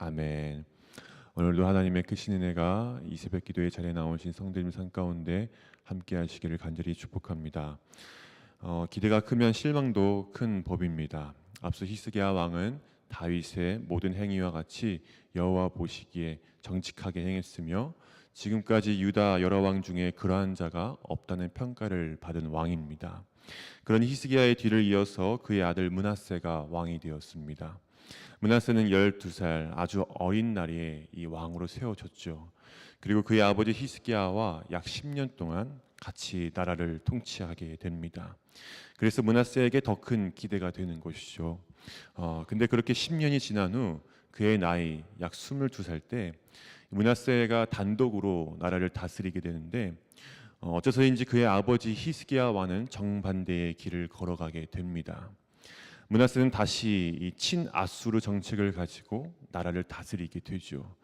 아멘. 오늘도 하나님의 크신 은혜가 이 새벽 기도의 자리에 나오신 성도님 상 가운데 함께 하시기를 간절히 축복합니다. 기대가 크면 실망도 큰 법입니다. 앞서 히스기야 왕은 다윗의 모든 행위와 같이 여호와 보시기에 정직하게 행했으며 지금까지 유다 여러 왕 중에 그러한 자가 없다는 평가를 받은 왕입니다. 그런 히스기야의 뒤를 이어서 그의 아들 므낫세가 왕이 되었습니다. 므낫세는 12살 아주 어린 나이에 이 왕으로 세워졌죠. 그리고 그의 아버지 히스기야와 약 10년 동안 같이 나라를 통치하게 됩니다. 그래서 므낫세에게 더 큰 기대가 되는 것이죠. 근데 그렇게 10년이 지난 후 그의 나이 약 22살 때 므낫세가 단독으로 나라를 다스리게 되는데 어째서인지 그의 아버지 히스기야와는 정반대의 길을 걸어가게 됩니다. 므낫세는 다시 이 친아수르 정책을 가지고 나라를 다스리게 되죠.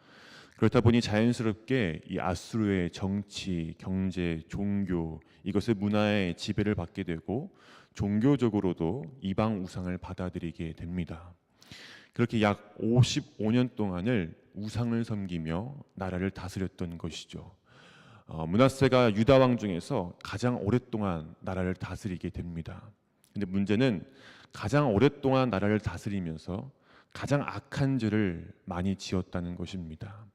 그렇다 보니 자연스럽게 이 아수르의 정치, 경제, 종교 이것의 문화의 지배를 받게 되고 종교적으로도 이방 우상을 받아들이게 됩니다. 그렇게 약 55년 동안을 우상을 섬기며 나라를 다스렸던 것이죠. 므낫세가 유다 왕 중에서 가장 오랫동안 나라를 다스리게 됩니다. 근데 문제는 가장 오랫동안 나라를 다스리면서 가장 악한 죄를 많이 지었다는 것입니다.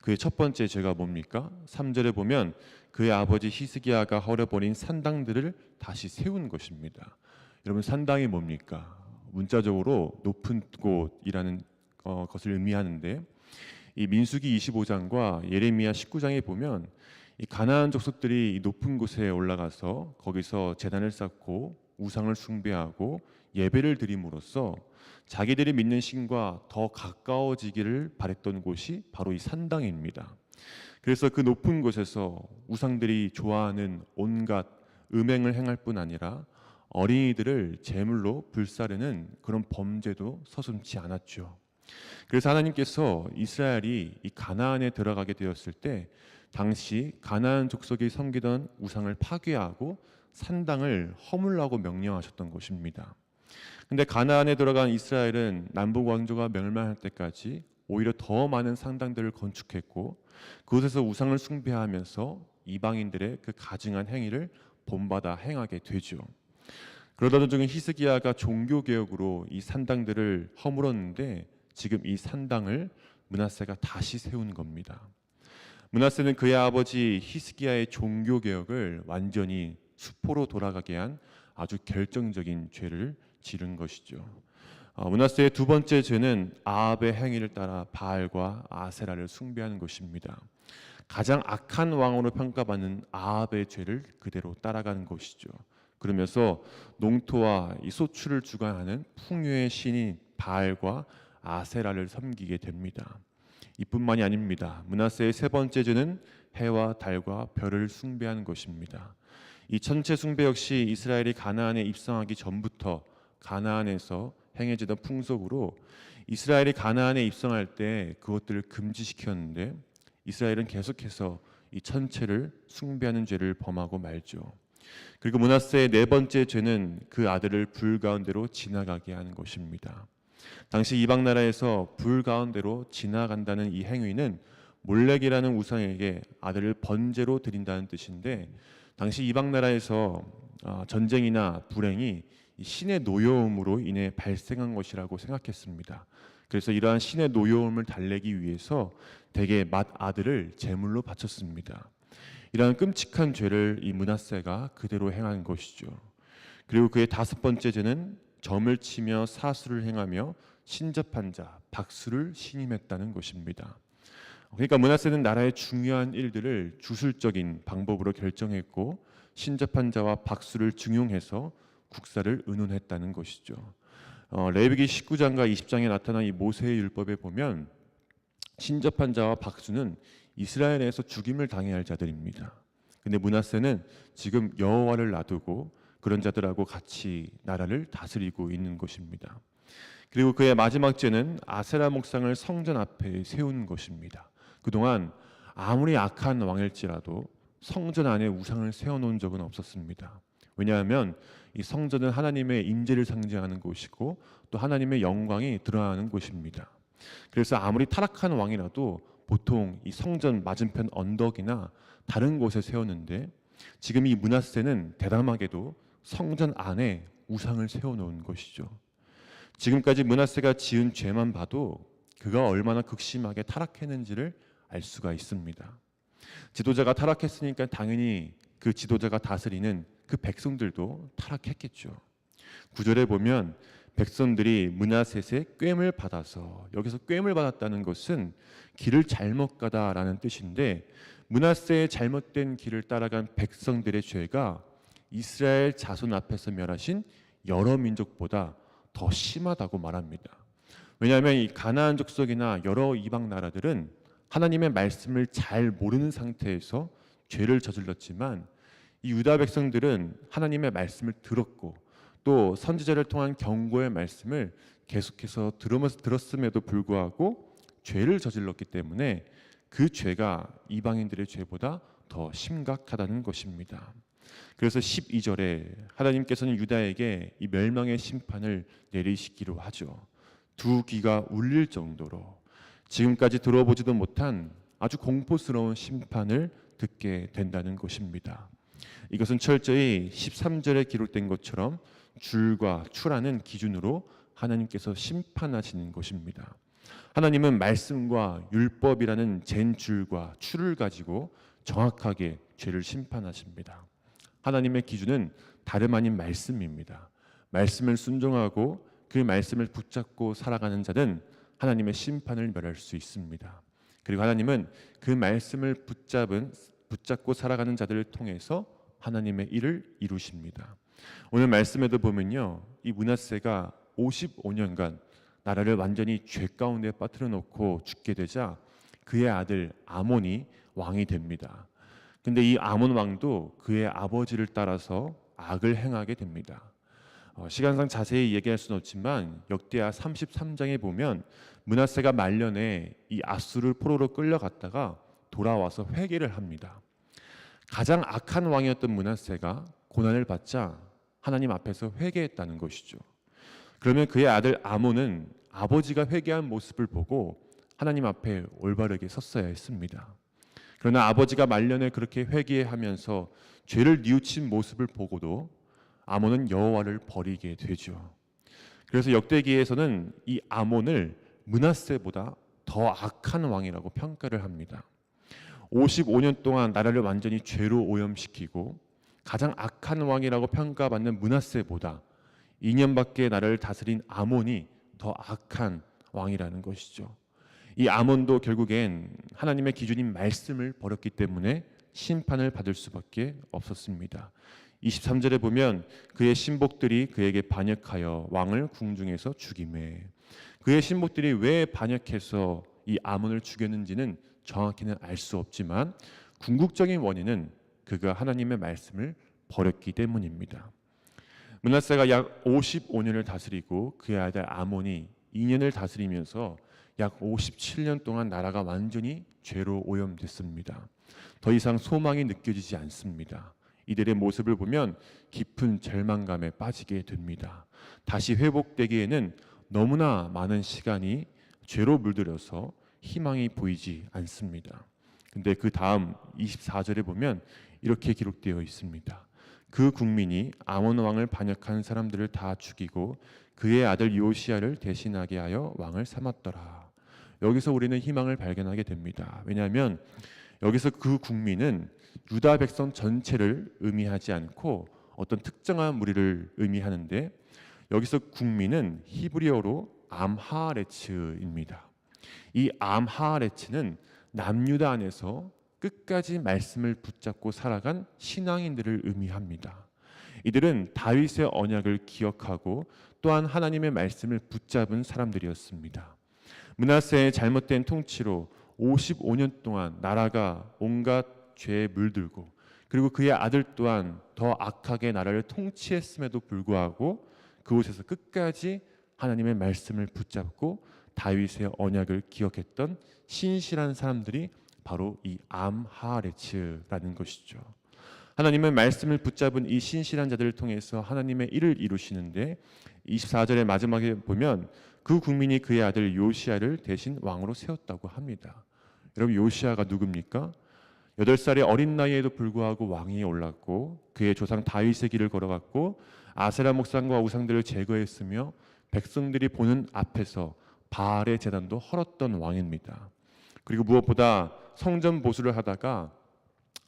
그의 첫 번째 죄가 뭡니까? 3절에 보면 그의 아버지 히스기야가 헐어버린 산당들을 다시 세운 것입니다. 여러분, 산당이 뭡니까? 문자적으로 높은 곳이라는 것을 의미하는데, 이 민수기 25장과 예레미야 19장에 보면 이 가나안 족속들이 이 높은 곳에 올라가서 거기서 제단을 쌓고 우상을 숭배하고 예배를 드림으로써 자기들이 믿는 신과 더 가까워지기를 바랬던 곳이 바로 이 산당입니다. 그래서 그 높은 곳에서 우상들이 좋아하는 온갖 음행을 행할 뿐 아니라 어린이들을 제물로 불사르는 그런 범죄도 서슴지 않았죠. 그래서 하나님께서 이스라엘이 이 가나안에 들어가게 되었을 때 당시 가나안 족속이 섬기던 우상을 파괴하고 산당을 허물라고 명령하셨던 것입니다. 근데 가나안에 들어간 이스라엘은 남북 왕조가 멸망할 때까지 오히려 더 많은 산당들을 건축했고 그곳에서 우상을 숭배하면서 이방인들의 그 가증한 행위를 본받아 행하게 되죠. 그러다 중에 히스기야가 종교 개혁으로 이 산당들을 허물었는데 지금 이 산당을 므낫세가 다시 세운 겁니다. 므낫세는 그의 아버지 히스기야의 종교 개혁을 완전히 수포로 돌아가게 한 아주 결정적인 죄를 지른 것이죠. 므낫세의 두 번째 죄는 아합의 행위를 따라 바알과 아세라를 숭배하는 것입니다. 가장 악한 왕으로 평가받는 아합의 죄를 그대로 따라가는 것이죠. 그러면서 농토와 이 소출을 주관하는 풍요의 신인 바알과 아세라를 섬기게 됩니다. 이뿐만이 아닙니다. 므낫세의 세 번째 죄는 해와 달과 별을 숭배하는 것입니다. 이 천체 숭배 역시 이스라엘이 가나안에 입성하기 전부터 가나안에서 행해지던 풍속으로 이스라엘이 가나안에 입성할 때 그것들을 금지시켰는데 이스라엘은 계속해서 이 천체를 숭배하는 죄를 범하고 말죠. 그리고 므낫세의 네 번째 죄는 그 아들을 불 가운데로 지나가게 하는 것입니다. 당시 이방 나라에서 불 가운데로 지나간다는 이 행위는 몰렉이라는 우상에게 아들을 번제로 드린다는 뜻인데 당시 이방 나라에서 전쟁이나 불행이 신의 노여움으로 인해 발생한 것이라고 생각했습니다. 그래서 이러한 신의 노여움을 달래기 위해서 대개 맏아들을 제물로 바쳤습니다. 이러한 끔찍한 죄를 이 므낫세가 그대로 행한 것이죠. 그리고 그의 다섯 번째 죄는 점을 치며 사수를 행하며 신접한 자 박수를 신임했다는 것입니다. 그러니까 므낫세는 나라의 중요한 일들을 주술적인 방법으로 결정했고 신접한 자와 박수를 중용해서 국사를 의논했다는 것이죠. 레위기 19장과 20장에 나타난 이 모세의 율법에 보면 신접한 자와 박수는 이스라엘에서 죽임을 당해야 할 자들입니다. 근데 므낫세는 지금 여호와를 놔두고 그런 자들하고 같이 나라를 다스리고 있는 것입니다. 그리고 그의 마지막 죄는 아세라 목상을 성전 앞에 세운 것입니다. 그동안 아무리 악한 왕일지라도 성전 안에 우상을 세워놓은 적은 없었습니다. 왜냐하면 이 성전은 하나님의 임재를 상징하는 곳이고 또 하나님의 영광이 드러나는 곳입니다. 그래서 아무리 타락한 왕이라도 보통 이 성전 맞은편 언덕이나 다른 곳에 세웠는데 지금 이 므낫세는 대담하게도 성전 안에 우상을 세워놓은 것이죠. 지금까지 므낫세가 지은 죄만 봐도 그가 얼마나 극심하게 타락했는지를 알 수가 있습니다. 지도자가 타락했으니까 당연히 그 지도자가 다스리는 그 백성들도 타락했겠죠. 9절에 보면 백성들이 므낫셋의 꿰을 받아서, 여기서 꿰을 받았다는 것은 길을 잘못 가다라는 뜻인데, 므낫세의 잘못된 길을 따라간 백성들의 죄가 이스라엘 자손 앞에서 멸하신 여러 민족보다 더 심하다고 말합니다. 왜냐하면 이 가나안 족속이나 여러 이방 나라들은 하나님의 말씀을 잘 모르는 상태에서 죄를 저질렀지만 이 유다 백성들은 하나님의 말씀을 들었고 또 선지자를 통한 경고의 말씀을 계속해서 들었음에도 불구하고 죄를 저질렀기 때문에 그 죄가 이방인들의 죄보다 더 심각하다는 것입니다. 그래서 12절에 하나님께서는 유다에게 이 멸망의 심판을 내리시기로 하죠. 두 귀가 울릴 정도로 지금까지 들어보지도 못한 아주 공포스러운 심판을 듣게 된다는 것입니다. 이것은 철저히 13절에 기록된 것처럼 줄과 추라는 기준으로 하나님께서 심판하시는 것입니다. 하나님은 말씀과 율법이라는 젠 줄과 추를 가지고 정확하게 죄를 심판하십니다. 하나님의 기준은 다름 아닌 말씀입니다. 말씀을 순종하고 그 말씀을 붙잡고 살아가는 자는 하나님의 심판을 멸할 수 있습니다. 그리고 하나님은 그 말씀을 붙잡고 살아가는 자들을 통해서 하나님의 일을 이루십니다. 오늘 말씀에도 보면요, 이 므낫세가 55년간 나라를 완전히 죄 가운데 빠뜨려 놓고 죽게 되자 그의 아들 아몬이 왕이 됩니다. 근데 이 아몬 왕도 그의 아버지를 따라서 악을 행하게 됩니다. 시간상 자세히 얘기할 수는 없지만 역대하 33장에 보면 므낫세가 말년에 이 아수르 포로로 끌려갔다가 돌아와서 회개를 합니다. 가장 악한 왕이었던 므낫세가 고난을 받자 하나님 앞에서 회개했다는 것이죠. 그러면 그의 아들 아몬은 아버지가 회개한 모습을 보고 하나님 앞에 올바르게 섰어야 했습니다. 그러나 아버지가 말년에 그렇게 회개하면서 죄를 뉘우친 모습을 보고도 아몬은 여호와를 버리게 되죠. 그래서 역대기에서는 이 아몬을 므낫세보다 더 악한 왕이라고 평가를 합니다. 55년 동안 나라를 완전히 죄로 오염시키고 가장 악한 왕이라고 평가받는 므낫세보다 2년밖에 나라를 다스린 아몬이 더 악한 왕이라는 것이죠. 이 아몬도 결국엔 하나님의 기준인 말씀을 버렸기 때문에 심판을 받을 수밖에 없었습니다. 23절에 보면 그의 신복들이 그에게 반역하여 왕을 궁중에서 죽이매. 그의 신복들이 왜 반역해서 이 아몬을 죽였는지는 정확히는 알 수 없지만 궁극적인 원인은 그가 하나님의 말씀을 버렸기 때문입니다. 므낫세가 약 55년을 다스리고 그의 아들 아몬이 2년을 다스리면서 약 57년 동안 나라가 완전히 죄로 오염됐습니다. 더 이상 소망이 느껴지지 않습니다. 이들의 모습을 보면 깊은 절망감에 빠지게 됩니다. 다시 회복되기에는 너무나 많은 시간이 죄로 물들여서 희망이 보이지 않습니다. 근데 그 다음 24절에 보면 이렇게 기록되어 있습니다. 그 국민이 아몬 왕을 반역한 사람들을 다 죽이고 그의 아들 요시야를 대신하게 하여 왕을 삼았더라. 여기서 우리는 희망을 발견하게 됩니다. 왜냐하면 여기서 그 국민은 유다 백성 전체를 의미하지 않고 어떤 특정한 무리를 의미하는데 여기서 국민은 히브리어로 암하레츠입니다. 이 암하레츠는 남유다 안에서 끝까지 말씀을 붙잡고 살아간 신앙인들을 의미합니다. 이들은 다윗의 언약을 기억하고 또한 하나님의 말씀을 붙잡은 사람들이었습니다. 므낫세의 잘못된 통치로 55년 동안 나라가 온갖 죄에 물들고 그리고 그의 아들 또한 더 악하게 나라를 통치했음에도 불구하고 그곳에서 끝까지 하나님의 말씀을 붙잡고 다윗의 언약을 기억했던 신실한 사람들이 바로 이 암하레츠라는 것이죠. 하나님의 말씀을 붙잡은 이 신실한 자들을 통해서 하나님의 일을 이루시는데 24절의 마지막에 보면 그 국민이 그의 아들 요시야를 대신 왕으로 세웠다고 합니다. 여러분, 요시야가 누굽니까? 8살의 어린 나이에도 불구하고 왕위에 올랐고 그의 조상 다윗의 길을 걸어갔고 아세라 목상과 우상들을 제거했으며 백성들이 보는 앞에서 바알의 제단도 헐었던 왕입니다. 그리고 무엇보다 성전 보수를 하다가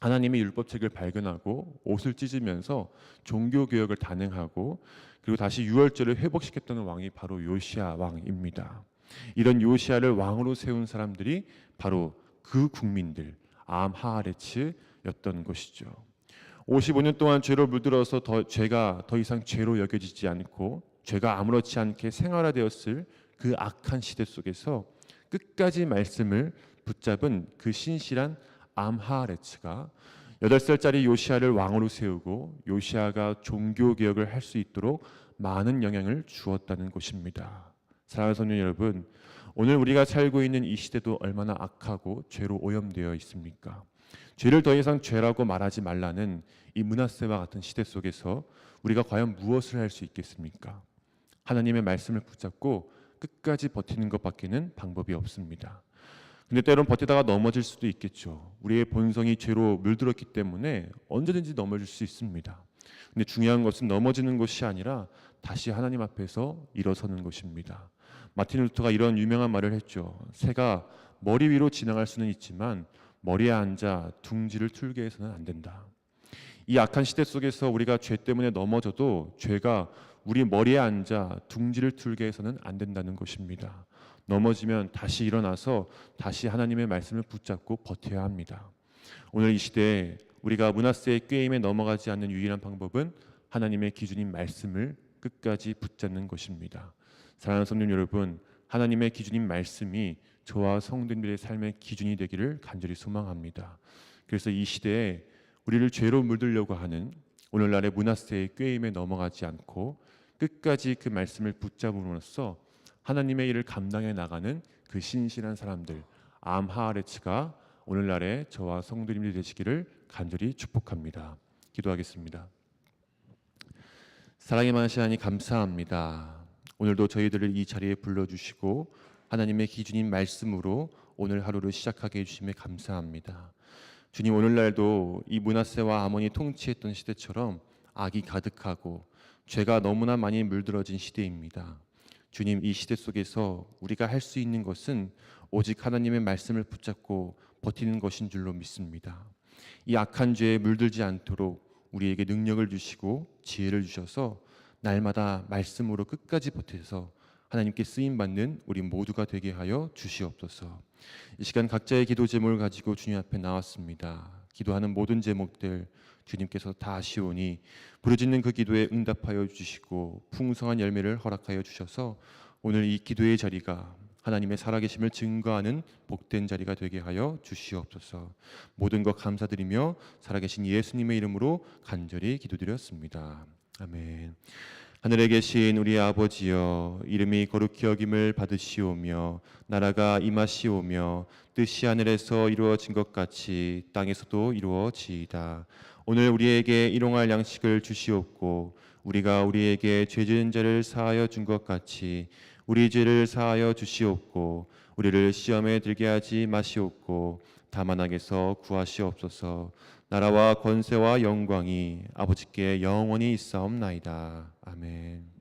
하나님의 율법책을 발견하고 옷을 찢으면서 종교개혁을 단행하고 그리고 다시 유월절을 회복시켰던 왕이 바로 요시야 왕입니다. 이런 요시야를 왕으로 세운 사람들이 바로 그 국민들 암하아레츠였던 것이죠. 55년 동안 죄로 물들어서 죄가 더 이상 죄로 여겨지지 않고 죄가 아무렇지 않게 생활화되었을 그 악한 시대 속에서 끝까지 말씀을 붙잡은 그 신실한 암하아레츠가 8살짜리 요시야를 왕으로 세우고 요시야가 종교개혁을 할 수 있도록 많은 영향을 주었다는 것입니다. 사랑하는 성도 여러분, 오늘 우리가 살고 있는 이 시대도 얼마나 악하고 죄로 오염되어 있습니까? 죄를 더 이상 죄라고 말하지 말라는 이 므낫세와 같은 시대 속에서 우리가 과연 무엇을 할 수 있겠습니까? 하나님의 말씀을 붙잡고 끝까지 버티는 것밖에는 방법이 없습니다. 근데 때론 버티다가 넘어질 수도 있겠죠. 우리의 본성이 죄로 물들었기 때문에 언제든지 넘어질 수 있습니다. 근데 중요한 것은 넘어지는 것이 아니라 다시 하나님 앞에서 일어서는 것입니다. 마틴 루터가 이런 유명한 말을 했죠. 새가 머리 위로 지나갈 수는 있지만 머리에 앉아 둥지를 틀게 해서는 안 된다. 이 악한 시대 속에서 우리가 죄 때문에 넘어져도 죄가 우리 머리에 앉아 둥지를 틀게 해서는 안 된다는 것입니다. 넘어지면 다시 일어나서 다시 하나님의 말씀을 붙잡고 버텨야 합니다. 오늘 이 시대에 우리가 므낫세의 꾀임에 넘어가지 않는 유일한 방법은 하나님의 기준인 말씀을 끝까지 붙잡는 것입니다. 사랑하는 성도 여러분, 하나님의 기준인 말씀이 저와 성도님들의 삶의 기준이 되기를 간절히 소망합니다. 그래서 이 시대에 우리를 죄로 물들려고 하는 오늘날의 므낫세의 꾀임에 넘어가지 않고 끝까지 그 말씀을 붙잡음으로써 하나님의 일을 감당해 나가는 그 신실한 사람들 암하아레츠가 오늘날의 저와 성도님들이 되시기를 간절히 축복합니다. 기도하겠습니다. 사랑의 많으신 하나님 감사합니다. 오늘도 저희들을 이 자리에 불러주시고 하나님의 기준인 말씀으로 오늘 하루를 시작하게 해주심에 감사합니다. 주님, 오늘날도 이 므낫세와 아몬이 통치했던 시대처럼 악이 가득하고 죄가 너무나 많이 물들어진 시대입니다. 주님, 이 시대 속에서 우리가 할 수 있는 것은 오직 하나님의 말씀을 붙잡고 버티는 것인 줄로 믿습니다. 이 악한 죄에 물들지 않도록 우리에게 능력을 주시고 지혜를 주셔서 날마다 말씀으로 끝까지 버텨서 하나님께 쓰임받는 우리 모두가 되게 하여 주시옵소서. 이 시간 각자의 기도 제목을 가지고 주님 앞에 나왔습니다. 기도하는 모든 제목들 주님께서 다 아시오니 부르짖는 그 기도에 응답하여 주시고 풍성한 열매를 허락하여 주셔서 오늘 이 기도의 자리가 하나님의 살아계심을 증거하는 복된 자리가 되게 하여 주시옵소서. 모든 것 감사드리며 살아계신 예수님의 이름으로 간절히 기도드렸습니다. 아멘. 하늘에 계신 우리 아버지여, 이름이 거룩히 여김을 받으시오며 나라가 임하시오며 뜻이 하늘에서 이루어진 것 같이 땅에서도 이루어지이다. 오늘 우리에게 일용할 양식을 주시옵고 우리가 우리에게 죄 지은 자를 사하여 준 것 같이 우리 죄를 사하여 주시옵고 우리를 시험에 들게 하지 마시옵고 다만 악에서 구하시옵소서. 나라와 권세와 영광이 아버지께 영원히 있사옵나이다. 아멘.